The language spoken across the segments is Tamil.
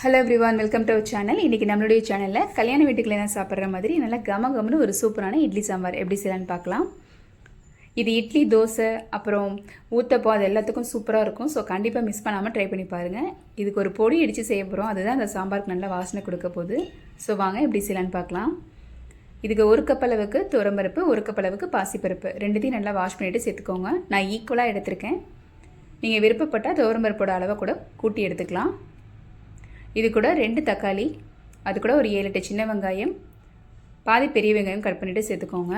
Hello everyone, welcome to our channel. இன்றைக்கி நம்மளுடைய சேனலில் கல்யாண வீட்டுக்குள்ள என்ன சாப்பிட்ற மாதிரி நல்லா கமன்னு ஒரு சூப்பரான இட்லி சாம்பார் எப்படி செய்யலான்னு பார்க்கலாம். இது இட்லி, தோசை, அப்புறம் ஊத்தப்போ அது எல்லாத்துக்கும் சூப்பராக இருக்கும். ஸோ கண்டிப்பாக மிஸ் பண்ணாமல் ட்ரை பண்ணி பாருங்கள். இதுக்கு ஒரு பொடி இடித்து செய்ய போகிறோம். அதுதான் அந்த சாம்பாருக்கு நல்லா வாசனை கொடுக்க போகுது. ஸோ வாங்க எப்படி செய்யலான்னு பார்க்கலாம். இதுக்கு ஒரு கப் அளவுக்கு துவரம்பருப்பு, ஒரு கப் அளவுக்கு பாசிப்பருப்பு ரெண்டுத்தையும் நல்லா வாஷ் பண்ணிவிட்டு சேர்த்துக்கோங்க. நான் ஈக்குவலாக எடுத்திருக்கேன். நீங்கள் விருப்பப்பட்டால் துவரம்பருப்போட அளவை கூட கூட்டி எடுத்துக்கலாம். இது கூட 2 தக்காளி, அது கூட ஒரு 7-8 சின்ன வெங்காயம், பாதி பெரிய வெங்காயம் கட் பண்ணிவிட்டு சேர்த்துக்கோங்க.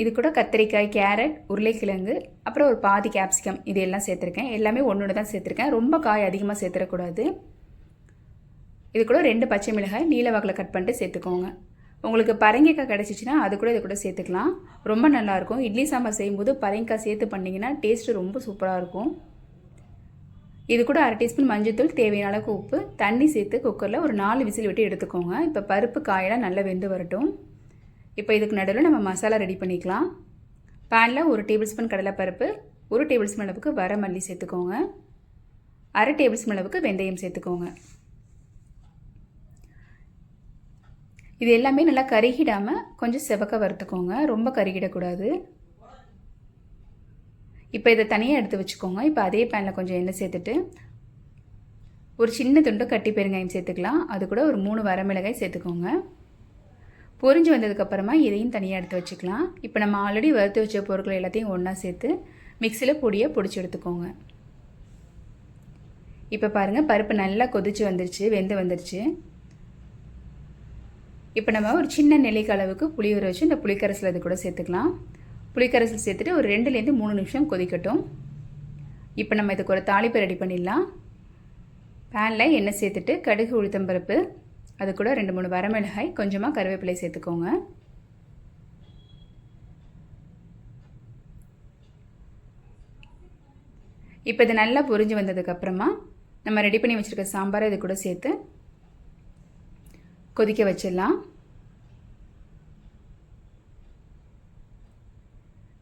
இது கூட கத்திரிக்காய், கேரட், உருளைக்கிழங்கு, அப்புறம் ஒரு பாதி கேப்சிகம் இது எல்லாம் சேர்த்துருக்கேன். எல்லாமே ஒன்று தான் சேர்த்துருக்கேன். ரொம்ப காய் அதிகமாக சேர்த்துடக்கூடாது. இது கூட 2 பச்சை மிளகாய் நீல வாக்கில் கட் பண்ணிட்டு சேர்த்துக்கோங்க. உங்களுக்கு பரங்கிக்காய் கிடச்சிச்சின்னா அது கூட இது கூட சேர்த்துக்கலாம். ரொம்ப நல்லாயிருக்கும். இட்லி சாம்பார் செய்யும்போது பரங்கிக்காய் சேர்த்து பண்ணிங்கன்னா டேஸ்ட்டு ரொம்ப சூப்பராக இருக்கும். இது கூட 1/2 டீஸ்பூன் மஞ்சள்தூள், தேவையான அளவுக்கு உப்பு, தண்ணி சேர்த்து குக்கரில் ஒரு 4 விசில் விட்டு எடுத்துக்கோங்க. இப்போ பருப்பு காயெல்லாம் நல்லா வெந்து வரட்டும். இப்போ இதுக்கு நடுவில் நம்ம மசாலா ரெடி பண்ணிக்கலாம். பேனில் 1 டேபிள் ஸ்பூன் கடலைப்பருப்பு, 1 டேபிள் ஸ்பூன் அளவுக்கு வரமல்லி சேர்த்துக்கோங்க. 1/2 டேபிள் ஸ்பூன் அளவுக்கு வெந்தயம் சேர்த்துக்கோங்க. இது எல்லாமே நல்லா கருகிடாமல் கொஞ்சம் செவக்க வறுத்துக்கோங்க. ரொம்ப கருகிடக்கூடாது. இப்போ இதை தனியாக எடுத்து வச்சுக்கோங்க. இப்போ அதே பேனில் கொஞ்சம் எண்ணெய் சேர்த்துட்டு ஒரு சின்ன துண்டு கட்டி பெருங்காயம் சேர்த்துக்கலாம். அது கூட ஒரு 3 வரமிளகாய் சேர்த்துக்கோங்க. பொரிஞ்சு வந்ததுக்கப்புறமா இதையும் தனியாக எடுத்து வச்சுக்கலாம். இப்போ நம்ம ஆல்ரெடி வறுத்து வச்ச பொருட்கள் எல்லாத்தையும் ஒன்றா சேர்த்து மிக்சியில் பொடியை பிடிச்சி எடுத்துக்கோங்க. இப்போ பாருங்கள், பருப்பு நல்லா கொதிச்சு வந்துருச்சு, வெந்து வந்துருச்சு. இப்போ நம்ம ஒரு சின்ன நெல்லிக்காய் அளவுக்கு புளி ஊற வச்சு இந்த புளிக்கரைசல் அது கூட சேர்த்துக்கலாம். புளிக்கரைசல் சேர்த்துட்டு ஒரு 2லேருந்து 3 நிமிஷம் கொதிக்கட்டும். இப்போ நம்ம இதுக்கு ஒரு தாளிப்பு ரெடி பண்ணிடலாம். பேனில் எண்ணெய் சேர்த்துட்டு கடுகு, உளுத்தம்பருப்பு, அது கூட 2-3 வரமிளகாய், கொஞ்சமாக கருவேப்பிலை சேர்த்துக்கோங்க. இப்போ இது நல்லா பொரிஞ்சு வந்ததுக்கப்புறமா நம்ம ரெடி பண்ணி வச்சுருக்க சாம்பாரை இது கூட சேர்த்து கொதிக்க வச்சிடலாம்.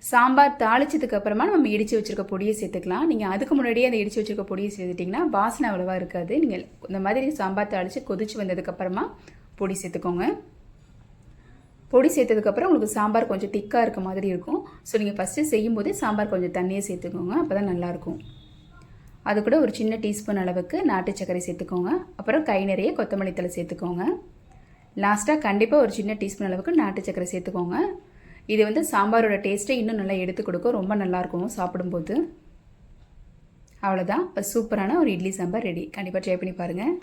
சாம்பார் தாளிச்சதுக்கு அப்புறமா நம்ம இடித்து வச்சுருக்க பொடியை சேர்த்துக்கலாம். நீங்கள் அதுக்கு முன்னாடியே அந்த இடித்து வச்சுருக்க பொடியை சேர்த்துட்டிங்கன்னா வாசனை அவ்வளோவா இருக்காது. நீங்கள் இந்த மாதிரி சாம்பார் தாளித்து கொதிச்சு வந்ததுக்கப்புறமா பொடி சேர்த்துக்கோங்க. பொடி சேர்த்ததுக்கப்புறம் உங்களுக்கு சாம்பார் கொஞ்சம் திக்காக இருக்க மாதிரி இருக்கும். ஸோ நீங்கள் ஃபஸ்ட்டு செய்யும்போதே சாம்பார் கொஞ்சம் தண்ணியை சேர்த்துக்கோங்க. அப்போ தான் நல்லாயிருக்கும். அது கூட ஒரு சின்ன டீஸ்பூன் அளவுக்கு நாட்டு சர்க்கரை சேர்த்துக்கோங்க. அப்புறம் கை நிறைய கொத்தமல்லி தழை சேர்த்துக்கோங்க. லாஸ்ட்டாக கண்டிப்பாக ஒரு சின்ன டீஸ்பூன் அளவுக்கு நாட்டு சர்க்கரை சேர்த்துக்கோங்க. இது வந்து சாம்பாரோட டேஸ்ட்டை இன்னும் நல்லா எடுத்து கொடுக்கும். ரொம்ப நல்லாயிருக்கும் சாப்பிடும்போது. அவ்வளோதான். இப்போ சூப்பரான ஒரு இட்லி சாம்பார் ரெடி. கண்டிப்பாக ட்ரை பண்ணி பாருங்கள்.